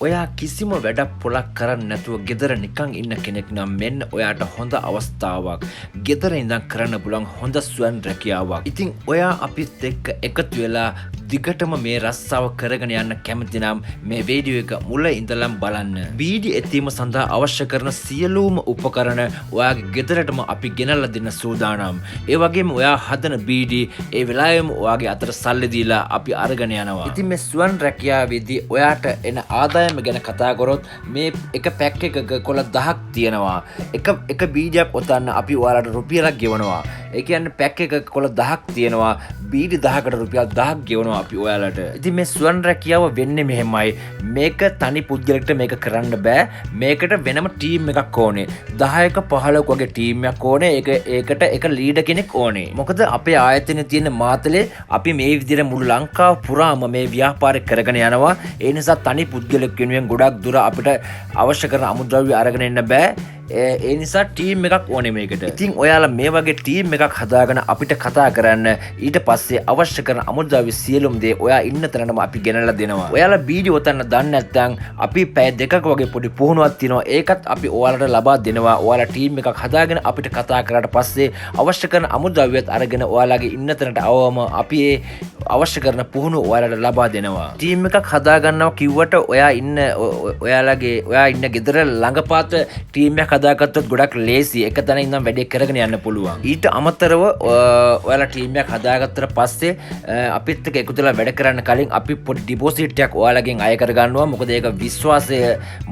ඔයා කිසිම වැඩක් පොලක් කරන්න නැතුව ගෙදර නිකන් ඉන්න කෙනෙක් නම් මෙන්න ඔයාට හොඳ අවස්ථාවක්. ගෙදර ඉඳන් කරන්න පුළුවන් හොඳ ස්වයං රැකියාවක්. ඉතින් ඔයා අපිත් එක්ක එකතු වෙලා දිගටම මේ රස්සාව කරගෙන යන්න කැමති නම් මේ වීඩියෝ එක මුල ඉඳලම බලන්න. බීඩි එතීම සඳහා අවශ්‍ය කරන සියලුම උපකරණ ඔයාගේ ගෙදරටම අපි ගෙනල්ලා දෙන්න සූදානම්. ඒ වගේම ඔයා හදන බීඩි ඒ වෙලාවෙම ඔයාගේ අතට සල්ලි දීලා අපි අරගෙන යනවා. ඉතින් මේ ස්වයං රැකියාවේදී ඔයාට එන ආදායම ගැන කතා කරොත් මේ එක පැක් එකක කොළ 10ක් තියෙනවා. එක බීඩියක් ඔතන්න අපි ඔයාලට රුපියලක් ගෙවනවා. ඒ කියන්නේ පැක් එකක කොළ 10ක් තියෙනවා. බීඩි 10කට රුපියල් 10ක් ගෙවනවා අපි ඔයාලට. ඉතින් මේ ස්වයං රැකියාව වෙන්නේ මෙහෙමයි. මේක තනි පුද්ගලෙක්ට මේක කරන්න බෑ. මේකට වෙනම ටීම් එකක් ඕනේ. 10ක 15ක වගේ ටීම් එකක් ඕනේ. ඒකට එක ලීඩර් කෙනෙක් ඕනේ. මොකද අපේ ආයතනයේ තියෙන මාතලේ අපි මේ විදිහට මුළු ලංකාව පුරාම මේ ව්‍යාපාරය කරගෙන යනවා. ඒ නිසා තනි පුද්ගලෙක් වෙනුවෙන් ගොඩක් දුර අපිට අවශ්‍ය කරන අමුද්‍රව්‍ය අරගෙන එන්න බෑ. ඒ නිසා ටීම් එකක් ඕනේ මේකට. ඉතින් ඔයාලා මේ වගේ ටීම් එකක් හදාගෙන අපිට කතා කරන්න. ඊට පස්සේ අවශ්‍ය කරන අමුද්‍රව්‍ය සියලුම දේ ඔයා ඉන්න තැනටම අපි ගෙනල්ලා දෙනවා. ඔයාලා බීඩි ඔතන්න දන්නේ නැත්නම් අපි පැය දෙකක වගේ පොඩි පුහුණුවක් තියෙනවා. ඒකත් අපි ඔයාලට ලබා දෙනවා. ඔයාලා ටීම් එකක් හදාගෙන අපිට කතා කරාට පස්සේ අවශ්‍ය කරන අමුද්‍රව්‍යත් අරගෙන ඔයාලගේ ඉන්න තැනට આવවම අපි ඒ අවශ්‍ය කරන පුහුණුව ඔයාලට ලබා දෙනවා. ටීම් එකක් හදාගන්නවා කිව්වට ඔයා ඉන්න ගෙදර ළඟපාත ටීම් එකක් හදාගත්තොත් ගොඩක් ලේසි. එක තැන ඉඳන් වැඩේ කරගෙන යන්න පුළුවන්. ඊට අමතරව ඔයාලා ටීම් එකක් හදාගත්තට පස්සේ අපිත් එක්ක එකතු වෙලා වැඩ කරන්න කලින් අපි පොඩි ඩිපොසිට් එකක් ඔයාලගෙන් අය කර ගන්නවා. මොකද ඒක විශ්වාසය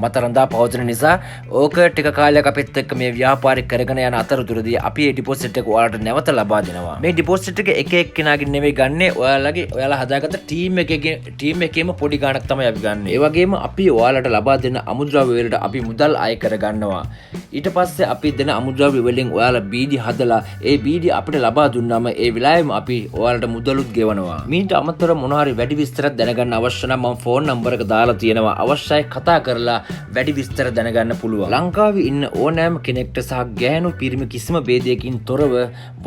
මත රඳා පවතින නිසා ඕක ටික කාලයක් අපිත් එක්ක මේ ව්‍යාපාරය කරගෙන යන අතරතුරදී අපි මේ ඩිපොසිට් එක ඔයාලට නැවත ලබා දෙනවා. මේ ඩිපොසිට් එක එක එක්කෙනාගෙන් නෙවෙයි ගන්නෙ. ඔයාලා හදාගත්ත ටීම් එකේම පොඩි ගාණක් තමයි අපි ගන්නෙ. ඒ වගේම අපි ඔයාලට ලබා දෙන අමුද්‍රව්‍ය වලට අපි මුදල් අය කර ගන්නවා. ඊට පස්සේ අපි දෙන අමුද්‍රව්‍ය වලින් ඔයාලා බීඩි හදලා ඒ බීඩි අපිට ලබා දුන්නාම ඒ වෙලාවෙම අපි ඔයාලට මුදලුත් ගෙවනවා. මීට අමතරව මොනවා හරි වැඩි විස්තරයක් දැනගන්න අවශ්‍ය නම් මම ෆෝන් නම්බර් එක දාලා තියෙනවා. අවශ්‍යයි කතා කරලා වැඩි විස්තර දැනගන්න පුළුවන්. ලංකාවේ ඉන්න ඕනෑම කෙනෙක්ට සහ ගැහැණු පිරිමි කිසිම ભેදයකින් තොරව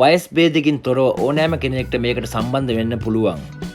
වයස් ભેදයකින් තොරව ඕනෑම කෙනෙක්ට මේකට සම්බන්ධ වෙන්න පුළුවන්.